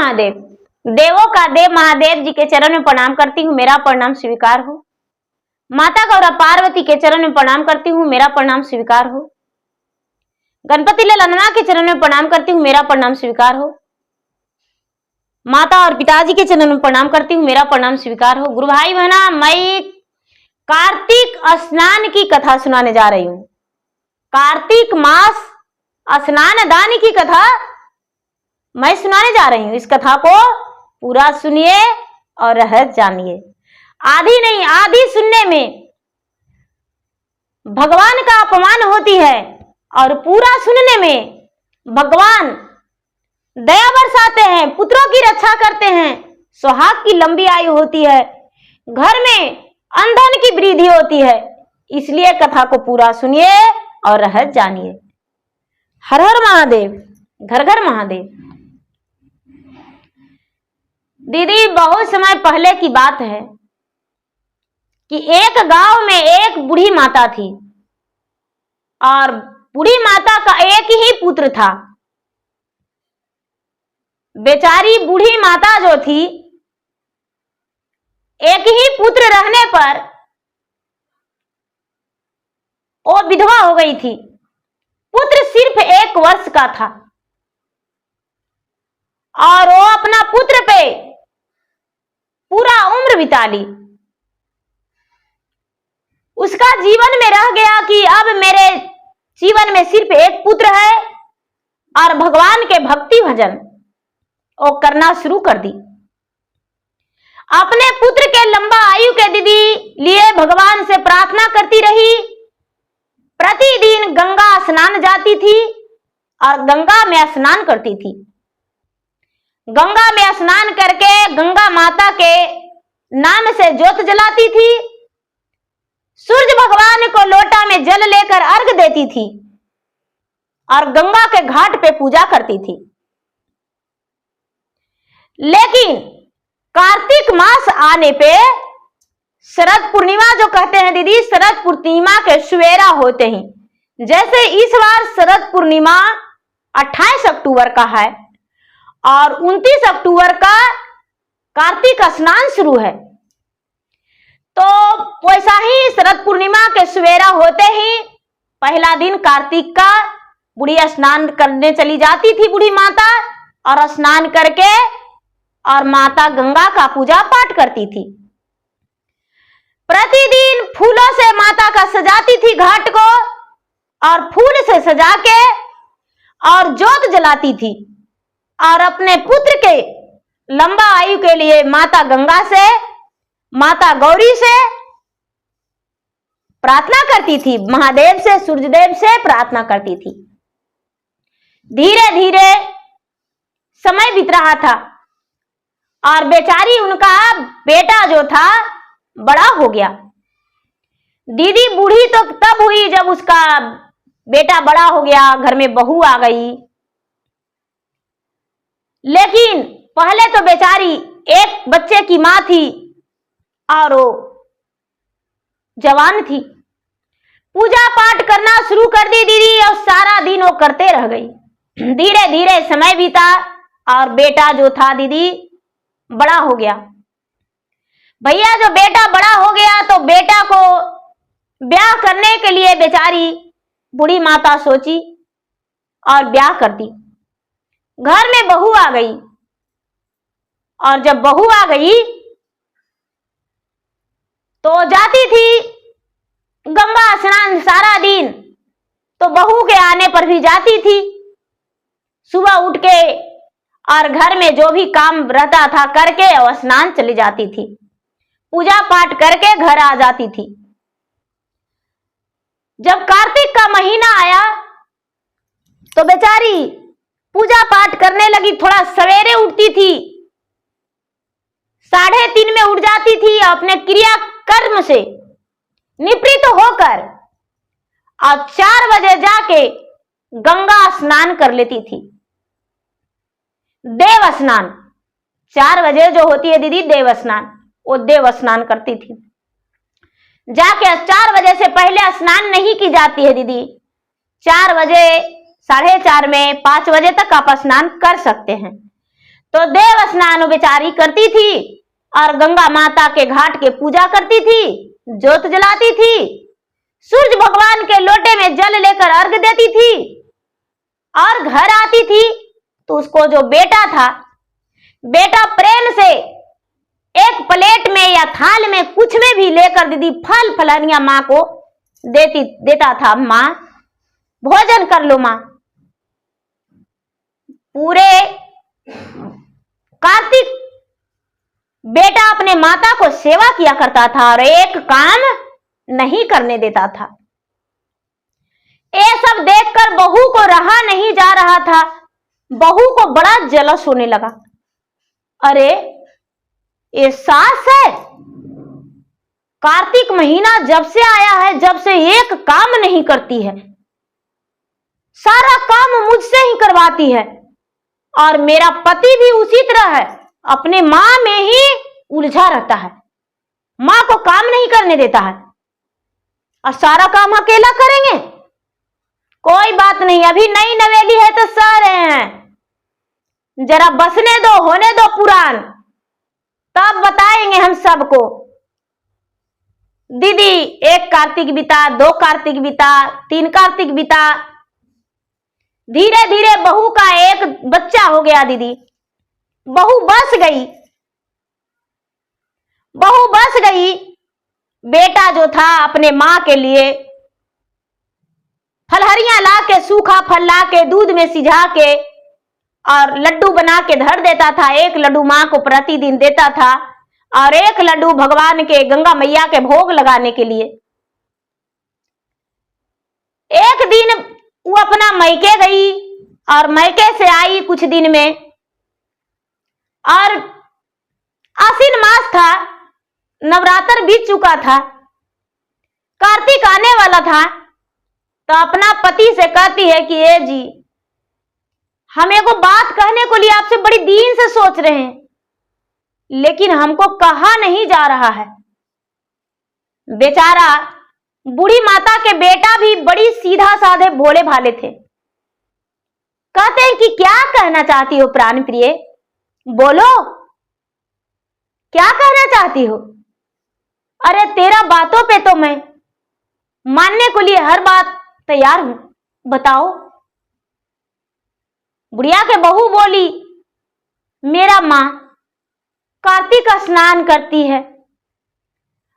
महादेव। देवों का देव महादेव जी के चरण में प्रणाम करती हूँ, मेरा प्रणाम स्वीकार हो। माता गौरा पार्वती के चरण में प्रणाम करती हूँ, मेरा प्रणाम स्वीकार हो। गणपति ललनमा के चरण में प्रणाम करती हूँ, मेरा प्रणाम स्वीकार हो। माता और पिताजी के चरण में प्रणाम करती हूँ, मेरा प्रणाम स्वीकार हो। गुरु भाई बहना, मैं कार्तिक स्नान की कथा सुनाने जा रही हूँ। कार्तिक मास स्नान दान की कथा मैं सुनाने जा रही हूँ। इस कथा को पूरा सुनिए और रहस्य जानिए। आधी नहीं आधी सुनने में भगवान का अपमान होती है और पूरा सुनने में भगवान दया बरसाते हैं, पुत्रों की रक्षा करते हैं, सुहाग की लंबी आयु होती है, घर में अंधन की वृद्धि होती है। इसलिए कथा को पूरा सुनिए और रहस्य जानिए। हर हर महादेव, घर घर महादेव। दीदी, बहुत समय पहले की बात है कि एक गांव में एक बूढ़ी माता थी और बूढ़ी माता का एक ही पुत्र था। बेचारी बूढ़ी माता जो थी, एक ही पुत्र रहने पर वो विधवा हो गई थी। पुत्र सिर्फ 1 वर्ष का था और वो अपना पुत्र पे पूरा उम्र बिता ली। उसका जीवन में रह गया कि अब मेरे जीवन में सिर्फ एक पुत्र है और भगवान के भक्ति भजन वो करना शुरू कर दी। अपने पुत्र के लंबा आयु के दीदी लिए भगवान से प्रार्थना करती रही। प्रतिदिन गंगा स्नान जाती थी और गंगा में स्नान करती थी। गंगा में स्नान करके गंगा माता के नाम से ज्योत जलाती थी। सूर्य भगवान को लोटा में जल लेकर अर्घ देती थी और गंगा के घाट पे पूजा करती थी। लेकिन कार्तिक मास आने पे शरद पूर्णिमा जो कहते हैं दीदी, शरद पूर्णिमा के सवेरा होते ही, जैसे इस बार शरद पूर्णिमा 28 अक्टूबर का है और 29 अक्टूबर का कार्तिक स्नान शुरू है, तो वैसा ही शरद पूर्णिमा के सवेरा होते ही पहला दिन कार्तिक का बूढ़ी स्नान करने चली जाती थी बूढ़ी माता और स्नान करके और माता गंगा का पूजा पाठ करती थी। प्रतिदिन फूलों से माता का सजाती थी घाट को और फूल से सजा के और ज्योत जलाती थी और अपने पुत्र के लंबा आयु के लिए माता गंगा से, माता गौरी से प्रार्थना करती थी, महादेव से, सूर्यदेव से प्रार्थना करती थी। धीरे धीरे समय बीत रहा था और बेचारी उनका बेटा जो था बड़ा हो गया। दीदी बूढ़ी तो तब हुई जब उसका बेटा बड़ा हो गया, घर में बहू आ गई। लेकिन पहले तो बेचारी एक बच्चे की मां थी और वो जवान थी। पूजा पाठ करना शुरू कर दी दीदी और सारा दिन वो करते रह गई। धीरे धीरे समय बीता और बेटा जो था दीदी बड़ा हो गया। भैया जो बेटा बड़ा हो गया तो बेटा को ब्याह करने के लिए बेचारी बूढ़ी माता सोची और ब्याह कर दी। घर में बहू आ गई और जब बहू आ गई तो जाती थी गंगा स्नान सारा दिन, तो बहू के आने पर भी जाती थी। सुबह उठ के और घर में जो भी काम रहता था करके और स्नान चली जाती थी, पूजा पाठ करके घर आ जाती थी। जब कार्तिक का महीना आया तो बेचारी पूजा पाठ करने लगी। थोड़ा सवेरे उठती थी, 3:30 में उठ जाती थी, अपने क्रिया कर्म से निवृत्त होकर और 4 बजे जाके गंगा स्नान कर लेती थी। देव स्नान 4 बजे जो होती है दीदी देव स्नान, वो देव स्नान करती थी। जाके 4 बजे से पहले स्नान नहीं की जाती है दीदी। 4 बजे, 4:30 में 5 बजे तक आप स्नान कर सकते हैं। तो देव स्नान बेचारी करती थी और गंगा माता के घाट के पूजा करती थी, जोत जलाती थी, सूर्य भगवान के लोटे में जल लेकर अर्घ देती थी और घर आती थी तो उसको जो बेटा था, बेटा प्रेम से एक प्लेट में या थाल में कुछ में भी लेकर दीदी फल फलहरियां माँ को देता था। माँ भोजन कर लो माँ। पूरे कार्तिक बेटा अपने माता को सेवा किया करता था और एक काम नहीं करने देता था। ये सब देखकर बहू को रहा नहीं जा रहा था। बहू को बड़ा जलस होने लगा। अरे ये सास है, कार्तिक महीना जब से आया है, जब से एक काम नहीं करती है, सारा काम मुझसे ही करवाती है और मेरा पति भी उसी तरह है, अपने माँ में ही उलझा रहता है, माँ को काम नहीं करने देता है और सारा काम अकेला करेंगे। कोई बात नहीं, अभी नई नवेली है तो सह रहे हैं, जरा बसने दो, होने दो पुरान, तब बताएंगे हम सबको। दीदी एक कार्तिक बीता, 2 कार्तिक बीता, 3 कार्तिक बीता, धीरे धीरे बहू का एक बच्चा हो गया। दीदी बहू बस गई, बहू बस गई। बेटा जो था अपने माँ के लिए फलहरियां ला के, सूखा फल ला के, दूध में सिझा के और लड्डू बना के धर देता था। एक लड्डू माँ को प्रतिदिन देता था और एक लड्डू भगवान के, गंगा मैया के भोग लगाने के लिए। एक दिन वो अपना मैके गई और मैके से आई कुछ दिन में, और आश्विन मास था, नवरात्र बीत चुका था, कार्तिक आने वाला था, तो अपना पति से कहती है कि ए जी, हम एगो बात कहने को लिए आपसे बड़ी दिन से सोच रहे हैं, लेकिन हमको कहा नहीं जा रहा है। बेचारा बूढ़ी माता के बेटा भी बड़ी सीधा साधे भोले भाले थे। कहते हैं कि क्या कहना चाहती हो प्राण प्रिय, बोलो क्या कहना चाहती हो। अरे तेरा बातों पे तो मैं मानने को लिए हर बात तैयार हूं, बताओ। बुढ़िया के बहू बोली, मेरा माँ कार्तिक स्नान करती है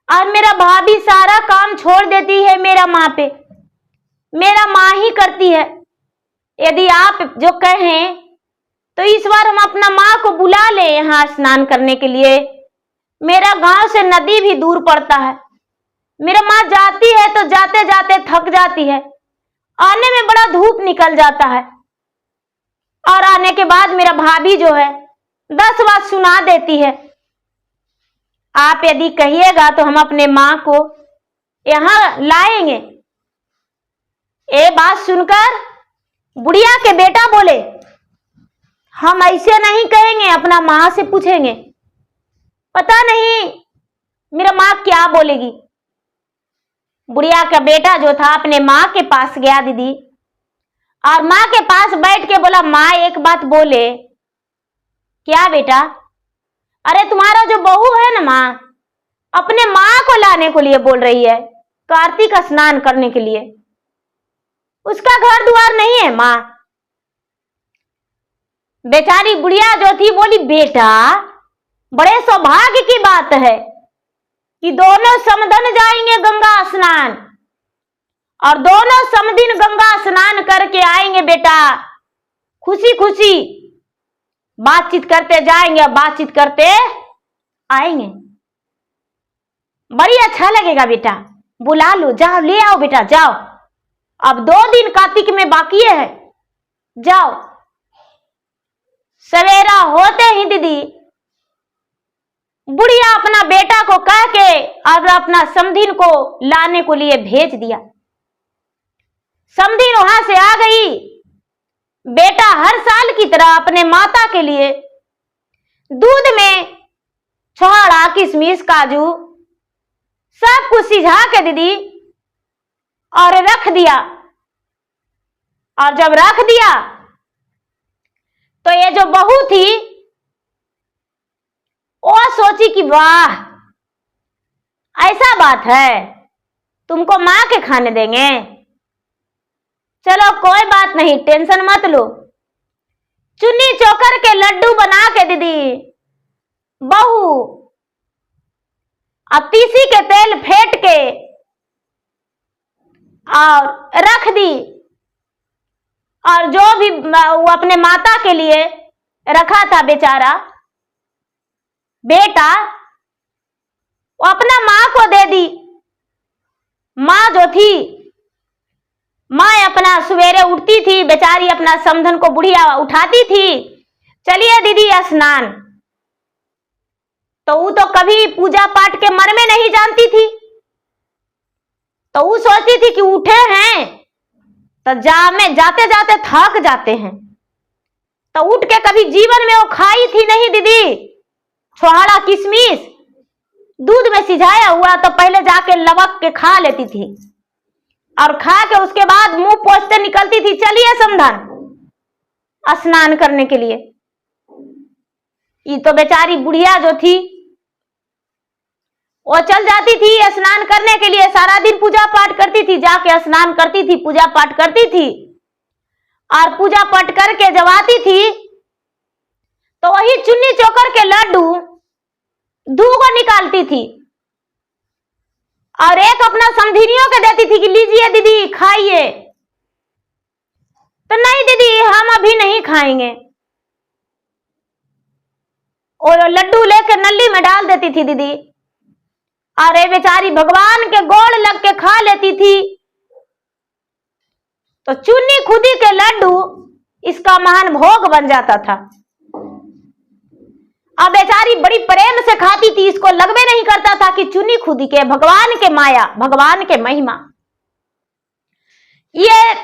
और मेरा भाभी सारा काम छोड़ देती है मेरा माँ पे, मेरा माँ ही करती है। यदि आप जो कहें तो इस बार हम अपना माँ को बुला ले यहाँ स्नान करने के लिए। मेरा गांव से नदी भी दूर पड़ता है, मेरा माँ जाती है तो जाते जाते थक जाती है, आने में बड़ा धूप निकल जाता है और आने के बाद मेरा भाभी जो है 10 बात सुना देती है। आप यदि कहिएगा तो हम अपने माँ को यहाँ लाएंगे। ये बात सुनकर बुढ़िया के बेटा बोले, हम ऐसे नहीं कहेंगे, अपना माँ से पूछेंगे, पता नहीं मेरा माँ क्या बोलेगी। बुढ़िया का बेटा जो था अपने माँ के पास गया दीदी, और माँ के पास बैठ के बोला, माँ एक बात बोले। क्या बेटा? अरे तुम्हारा जो बहू है ना माँ, अपने माँ को लाने को लिए बोल रही है कार्तिक स्नान करने के लिए, उसका घर द्वार नहीं है माँ। बेचारी बुढ़िया जो थी बोली, बेटा बड़े सौभाग्य की बात है कि दोनों समधन जाएंगे गंगा स्नान, और दोनों समदिन गंगा स्नान करके आएंगे बेटा, खुशी खुशी बातचीत करते जाएंगे और बातचीत करते आएंगे, बड़ी अच्छा लगेगा बेटा, बुला लो, जाओ ले आओ बेटा, जाओ, अब 2 दिन कार्तिक में बाकी है, जाओ। सवेरा होते ही दीदी बुढ़िया अपना बेटा को कह के और अपना समधिन को लाने को लिए भेज दिया। समधिन वहां से आ गई। बेटा हर साल की तरह अपने माता के लिए दूध में छोड़ा, किशमिश, काजू सब कुछ सिझा के दीदी और रख दिया। और जब रख दिया तो ये जो बहू थी सोची कि वाह, ऐसा बात है, तुमको माँ के खाने देंगे। चलो कोई बात नहीं, टेंशन मत लो। चुन्नी चोकर के लड्डू बना के दीदी बहू अब तीसी के तेल फेंट के और रख दी, और जो भी वो अपने माता के लिए रखा था बेचारा बेटा, वो अपना माँ को दे दी। माँ जो थी, माँ अपना सवेरे उठती थी बेचारी, अपना समधन को बुढ़िया उठाती थी, चलिए दीदी स्नान। तो वो तो कभी पूजा पाठ के मर्म में नहीं जानती थी, तो वो सोचती थी कि उठे हैं तो जाते जाते थक जाते हैं, तो उठ के कभी जीवन में वो खाई थी नहीं दीदी छोहाड़ा किशमिश, दूध में सिझाया हुआ, तो पहले जाके लवक के खा लेती थी, और खा के उसके बाद मुंह पोंछते निकलती थी, चलिए समधन स्नान करने के लिए। ये तो बेचारी बुढ़िया जो थी वो चल जाती थी स्नान करने के लिए, सारा दिन पूजा पाठ करती थी, जाके स्नान करती थी, पूजा पाठ करती थी, और पूजा पाठ करके जब आती थी तो वही चुन्नी चोकर के लड्डू दो को निकालती थी और एक अपना समधिनियों के देती थी कि लीजिए दीदी खाइए। तो नहीं दीदी हम अभी नहीं खाएंगे, और लड्डू लेकर नली में डाल देती थी दीदी, अरे बेचारी भगवान के गोड़ लग के खा लेती थी। तो चुन्नी खुदी के लड्डू इसका महान भोग बन जाता था। अब बेचारी बड़ी प्रेम से खाती थी, इसको लगवे नहीं करता था कि चुन्नी खुदी के भगवान के माया, भगवान के महिमा। ये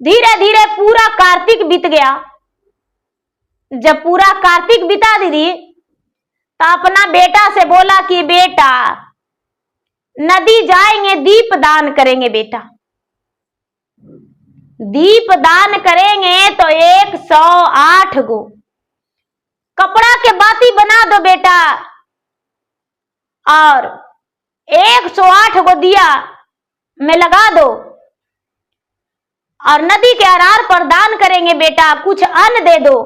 धीरे धीरे पूरा कार्तिक बीत गया। जब पूरा कार्तिक बीता दीदी, तो अपना बेटा से बोला कि बेटा नदी जाएंगे, दीप दान करेंगे बेटा, दीप दान करेंगे तो 108 गो कपड़ा के बाती बना दो बेटा, और 108 गो दिया में लगा दो, और नदी के अरार पर दान करेंगे बेटा, कुछ अन्न दे दो,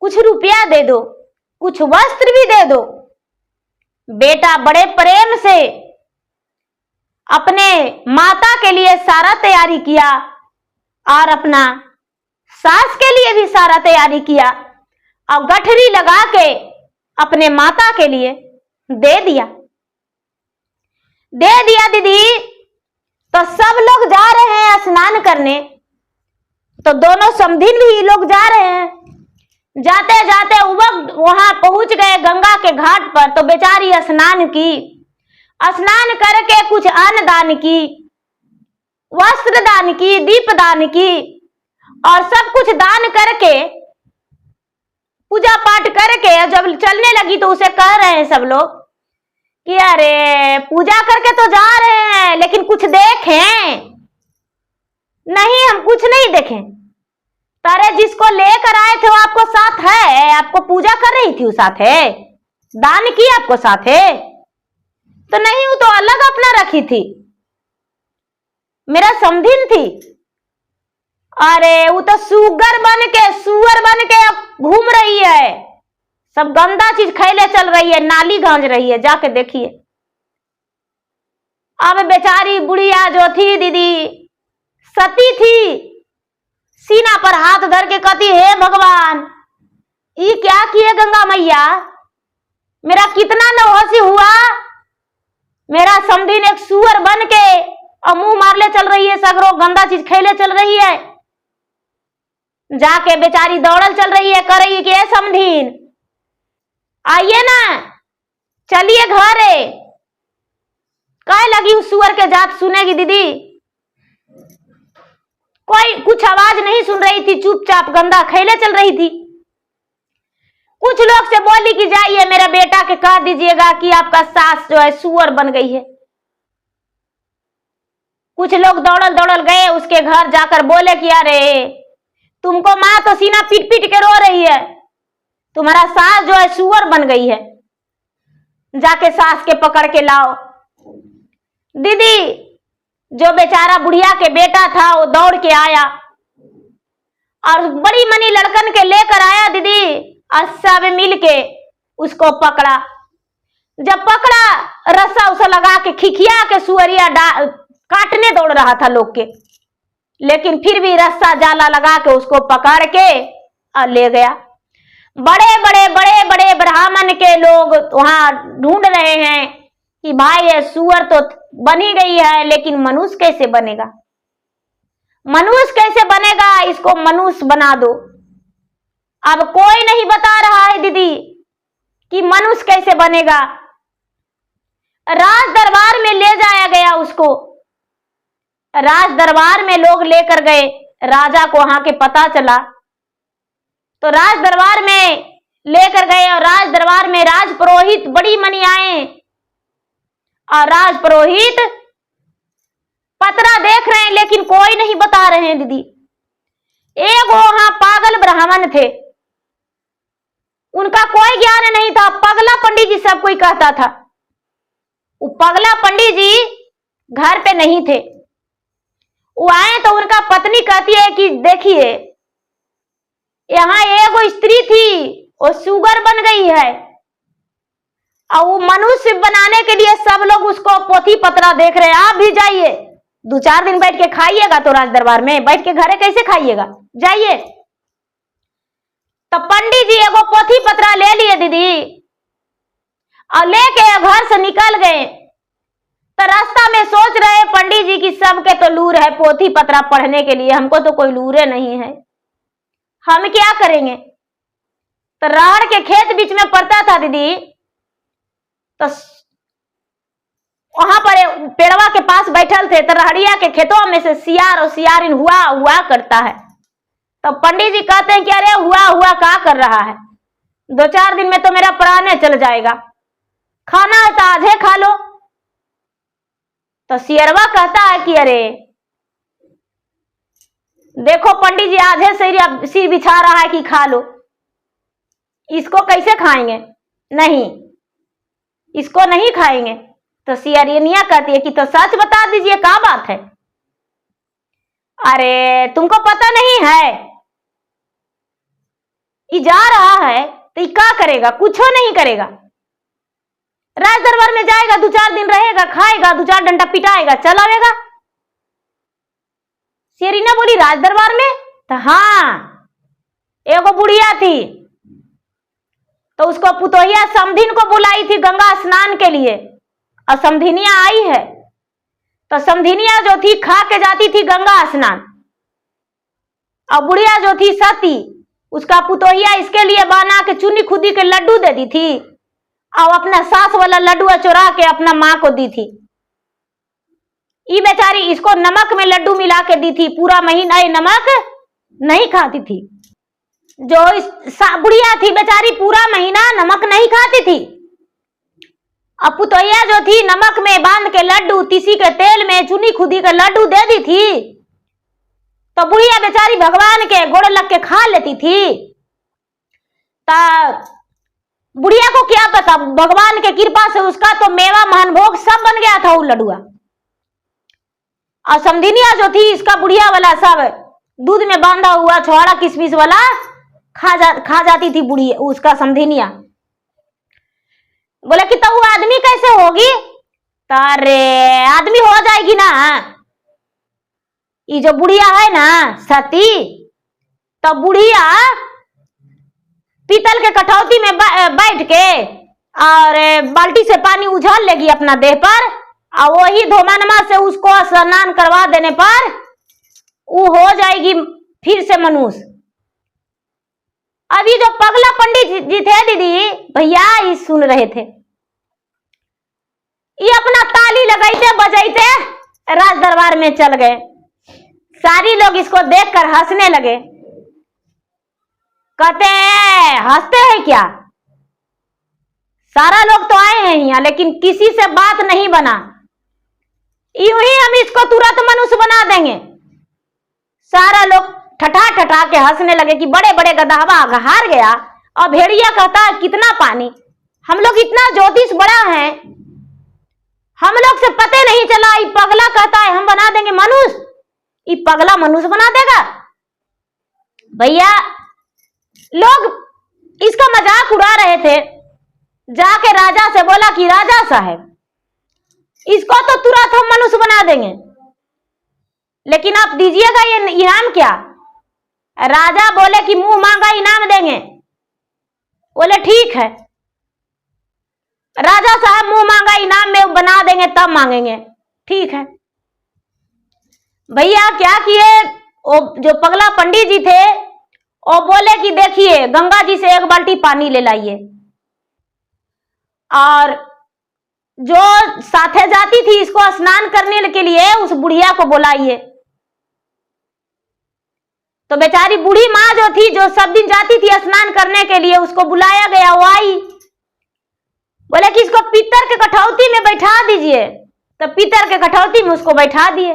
कुछ रुपया दे दो, कुछ वस्त्र भी दे दो। बेटा बड़े प्रेम से अपने माता के लिए सारा तैयारी किया, और अपना सास के लिए भी सारा तैयारी किया, और गठरी लगा के अपने माता के लिए दे दिया दीदी। तो सब लोग जा रहे हैं स्नान करने, तो दोनों समधिन भी लोग जा रहे हैं। जाते जाते वहां पहुंच गए गंगा के घाट पर, तो बेचारी स्नान की, स्नान करके कुछ अन्न दान की, वस्त्र दान की, दीप दान की, और सब कुछ दान करके पूजा पाठ करके जब चलने लगी, तो उसे कह रहे हैं सब लोग कि अरे पूजा करके तो जा रहे हैं, लेकिन कुछ देखें? नहीं, हम कुछ नहीं देखें। तारे जिसको लेकर आए थे वो आपको साथ है, आपको पूजा कर रही थी, वो साथ है, दान की आपको साथ है? तो नहीं, वो तो अलग अपना रखी थी, मेरा समधिन थी। अरे वो तो सुअर बन के अब घूम रही है, सब गंदा चीज खैले चल रही है, नाली गांज रही है, जाके देखिए। अब बेचारी बुढ़िया जो थी दीदी सती थी, सीना पर हाथ धर के कहती, हे भगवान ये क्या किए गंगा मैया, मेरा कितना नौहसी हुआ, मेरा समधिन एक सुअर बन के और मुंह मारले चल रही है, सगरो गंदा चीज खैले चल रही है। जाके बेचारी दौड़ल चल रही है, कह रही है कि ए समधिन आइए ना, चलिए घरे। कह लगी उस सुअर के जात सुनेगी दीदी, कोई कुछ आवाज नहीं सुन रही थी, चुपचाप गंदा खैले चल रही थी। कुछ लोग से बोली कि जाइए मेरा बेटा के कह दीजिएगा कि आपका सास जो है सुअर बन गई है। कुछ लोग दौड़ल दौड़ल गए उसके घर, जाकर बोले कि अरे तुमको माँ तो सीना पीट पीट के रो रही है, तुम्हारा सास जो है सुअर बन गई है, जाके सास के पकड़ के लाओ। दीदी जो बेचारा बुढ़िया के बेटा था वो दौड़ के आया और बड़ी मनी लड़कन के लेकर आया दीदी, और सब मिल के उसको पकड़ा। जब पकड़ा, रस्सा उसा लगा के खिखिया के सुअरिया काटने दौड़ रहा था लोग के, लेकिन फिर भी रस्सा जाला लगा के उसको पकड़ के और ले गया। बड़े बड़े ब्राह्मण के लोग वहां ढूंढ रहे हैं कि भाई ये सुअर तो बन ही गई है, लेकिन मनुष्य कैसे बनेगा, मनुष्य कैसे बनेगा, इसको मनुष्य बना दो। अब कोई नहीं बता रहा है दीदी कि मनुष्य कैसे बनेगा। राज दरबार में ले जाया गया उसको, राज दरबार में लोग लेकर गए। राजा को वहां के पता चला तो राज दरबार में लेकर गए, और राज दरबार में राज पुरोहित बड़ी मनी आए, और राज पुरोहित पतरा देख रहे हैं लेकिन कोई नहीं बता रहे हैं दीदी। एक वहां पागल ब्राह्मण थे, उनका कोई ज्ञान नहीं था, पगला पंडित जी सब कोई कहता था। वो पगला पंडित जी घर पे नहीं थे, वो आए तो उनका पत्नी कहती है कि देखिए यहाँ एक स्त्री थी, वो सुगर बन गई है, और वो मनुष्य बनाने के लिए सब लोग उसको पोथी पत्रा देख रहे हैं। आप भी जाइए, 2-4 दिन बैठ के खाइएगा, तो राज दरबार में बैठ के घरे कैसे खाइएगा, जाइए। तो पंडित जी एगो पोथी पत्रा ले लिए दीदी, और लेके घर से निकल गए। तो रास्ता में सोच रहे पंडित जी की सबके तो लूर है पोथी पत्रा पढ़ने के लिए, हमको तो कोई लूरे नहीं है, हम क्या करेंगे। तो राहड़ के खेत बीच में पड़ता था दीदी, तो वहां पर पेड़वा के पास बैठल थे, तो रहड़िया के खेतों में से सियार और सियारिन हुआ करता है। तो पंडित जी कहते हैं कि अरे हुआ क्या कर रहा है, 2-4 दिन में तो मेरा प्राण चल जाएगा, खाना है तो आज है खा लो। तो सियरवा कहता है कि अरे देखो पंडित जी आज है सिर बिछा रहा है कि खा लो, इसको कैसे खाएंगे, नहीं इसको नहीं खाएंगे। तो सियरिनिया कहती है कि तो सच बता दीजिए क्या बात है। अरे तुमको पता नहीं है, ये जा रहा है तो ये क्या करेगा, कुछ नहीं करेगा, राज दरबार में जाएगा, 2-4 दिन रहेगा, खाएगा, 2-4 डंडा पिटाएगा, चल आएगा। सियरिना बोली राज दरबार में, तो हाँ एगो बुढ़िया थी, तो उसको पुतोहिया समधिन को बुलाई थी गंगा स्नान के लिए, और समधिनिया आई है। तो समधिनिया जो थी खा के जाती थी गंगा स्नान, और बुढ़िया जो थी सती, उसका पुतोहिया इसके लिए बना के चुनी खुदी के लड्डू दे दी थी, और अपना सास वाला लड्डू चुरा के अपना माँ को दी थी। ये बेचारी इसको नमक में लड्डू मिला के दी थी, पूरा महीना ये नमक नहीं खाती थी। जो बुढ़िया थी बेचारी पूरा महीना नमक नहीं खाती थी, अब पुतोहिया जो थी नमक में बांध के लड्डू, तीसी के तेल में चुनी खुदी के लड्डू दे दी थी। तो बुढ़िया बेचारी भगवान के गोड़ लग के खा लेती थी। बुढ़िया को क्या पता, भगवान के कृपा से उसका तो मेवा महान भोग सब बन गया था वो लड्डुआ। और समधिनिया जो थी इसका बुढ़िया वाला सब दूध में बांधा हुआ छोड़ा किशमिश वाला खा जाती थी बुढ़िया, उसका समधिनिया। बोले कि तो वो आदमी कैसे होगी, अरे आदमी हो जाएगी ना, ये जो बुढ़िया है ना सती, तो बुढ़िया पीतल के कठौती में बैठ के और बाल्टी से पानी उझाल लेगी अपना देह पर, और वही धोमानमा से उसको स्नान करवा देने पर वो हो जाएगी फिर से मनुष्य। अभी जो पगला पंडित जी थे दीदी भैया, ये सुन रहे थे, ये अपना ताली लगाइते बजाइते राज दरबार में चल गए। सारी लोग इसको देखकर हंसने लगे, कहते हैं हंसते हैं क्या, सारा लोग तो आए हैं यहाँ लेकिन किसी से बात नहीं बना, यूं ही हम इसको तुरंत मनुष्य बना देंगे। सारा लोग ठठा ठठा के हंसने लगे कि बड़े बड़े गधावा हार गया, और भेड़िया कहता है कितना पानी। हम लोग इतना ज्योतिष बड़ा है, हम लोग से पते नहीं चला। ये पगला कहता है हम बना देंगे मनुष्य। ये पगला मनुष्य बना देगा? भैया लोग इसका मजाक उड़ा रहे थे। जाके राजा से बोला कि राजा साहब इसको तो तुरंत हम मनुष्य बना देंगे, लेकिन आप दीजिएगा ये इनाम क्या? राजा बोले कि मुंह मांगा इनाम देंगे। बोले ठीक है। राजा साहब मुंह मांगा इनाम में बना देंगे तब मांगेंगे। ठीक है। भैया क्या किए, वो जो पगला पंडित जी थे वो बोले कि देखिए गंगा जी से 1 बाल्टी पानी ले लाइए, और जो साथे जाती थी इसको स्नान करने के लिए उस बुढ़िया को बुलाइए। तो बेचारी बूढ़ी माँ जो थी, जो सब दिन जाती थी स्नान करने के लिए, उसको बुलाया गया। वो आई, बोले कि इसको पीतल के कठौती में बैठा दीजिए। तो पीतल के कठौती में उसको बैठा दिए।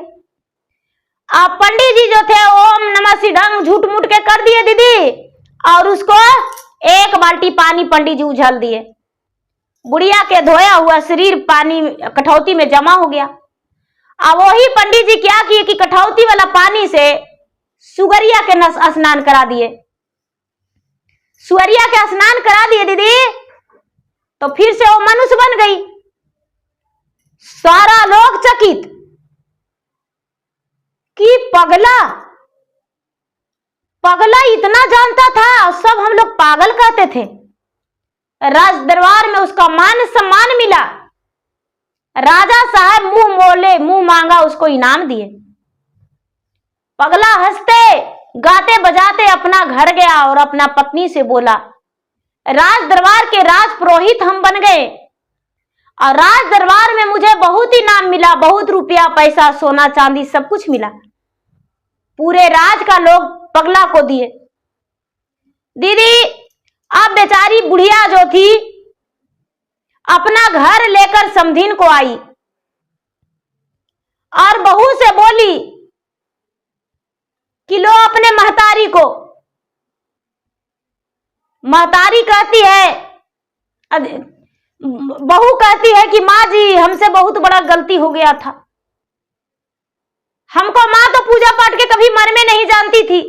अब पंडित जी जो थे ओम नमः शिवाय झूठ मूठ के कर दिए दीदी, और उसको 1 बाल्टी पानी पंडित जी उझल दिए। बुढ़िया के धोया हुआ शरीर पानी कठौती में जमा हो गया। अब वही पंडित जी क्या किए कि कठौती वाला पानी से सुगरिया के स्नान करा दिए। सुगरिया के स्नान करा दिए दीदी, तो फिर से वो मनुष्य बन गई। सारा लोग चकित कि पगला इतना जानता था। सब हम लोग पागल कहते थे। राज दरबार में उसका मान सम्मान मिला। राजा साहब मुंह मोले मुंह मांगा उसको इनाम दिए। पगला हंसते गाते बजाते अपना घर गया और अपना पत्नी से बोला राज दरबार के राज पुरोहित हम बन गए, और राज दरबार में मुझे बहुत इनाम मिला, बहुत रुपया पैसा सोना चांदी सब कुछ मिला। पूरे राज का लोग पगला को दिए। दीदी अब बेचारी बुढ़िया जो थी अपना घर लेकर समधीन को आई और बहू से बोली कि लो अपने महतारी को। महतारी कहती है, बहू कहती है कि माँ जी हमसे बहुत बड़ा गलती हो गया था। हमको माँ तो पूजा पाठ के कभी मन में नहीं जानती थी,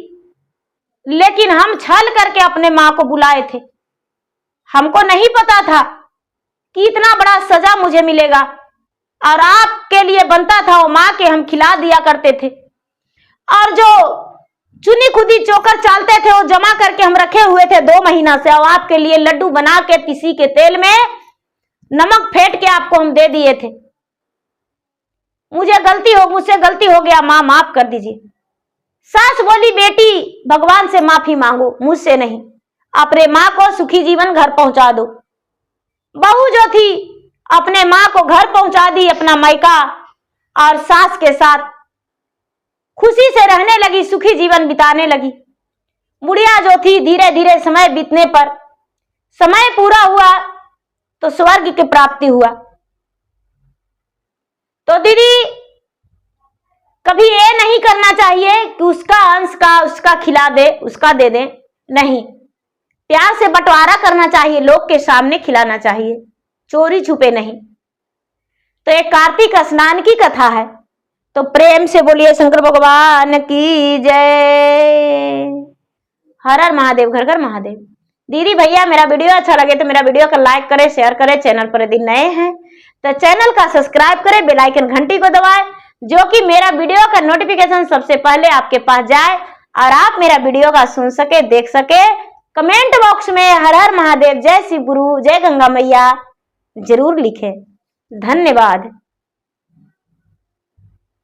लेकिन हम छल करके अपने माँ को बुलाए थे। हमको नहीं पता था कि इतना बड़ा सजा मुझे मिलेगा, और आपके लिए बनता था वो माँ के हम खिला दिया करते थे। और जो चुनी खुदी चोकर चालते थे वो जमा करके हम रखे हुए थे 2 महीना से, और आपके लिए लड्डू बना के तिसी के तेल में नमक फेंट के आपको हम दे दिए थे। मुझसे गलती हो गया माँ, माफ कर दीजिए। सास बोली बेटी भगवान से माफी मांगो, मुझसे नहीं, अपने माँ को सुखी जीवन घर पहुंचा दो। बहू जो थी अपने माँ को घर पहुंचा दी अपना मायका, और सास के साथ खुशी से रहने लगी, सुखी जीवन बिताने लगी। बुढ़िया जो थी धीरे धीरे समय बीतने पर समय पूरा हुआ तो स्वर्ग की प्राप्ति हुआ। तो दीदी कभी ये नहीं करना चाहिए कि उसका अंश का उसका खिला दे, उसका दे दे, नहीं, प्यार से बंटवारा करना चाहिए, लोग के सामने खिलाना चाहिए, चोरी छुपे नहीं। तो एक कार्तिक स्नान की कथा है, तो प्रेम से बोलिए शंकर भगवान की जय। हर हर महादेव, घर घर महादेव। दीदी भैया मेरा वीडियो अच्छा लगे तो मेरा वीडियो को लाइक करें, शेयर करें। चैनल पर यदि नए हैं तो चैनल का सब्सक्राइब करें, बेल आइकन घंटी को दबाएं, जो कि मेरा वीडियो का नोटिफिकेशन सबसे पहले आपके पास जाए और आप मेरा वीडियो का सुन सके, देख सके। कमेंट बॉक्स में हर हर महादेव, जय शिव गुरु, जय गंगा मैया जरूर लिखें। धन्यवाद।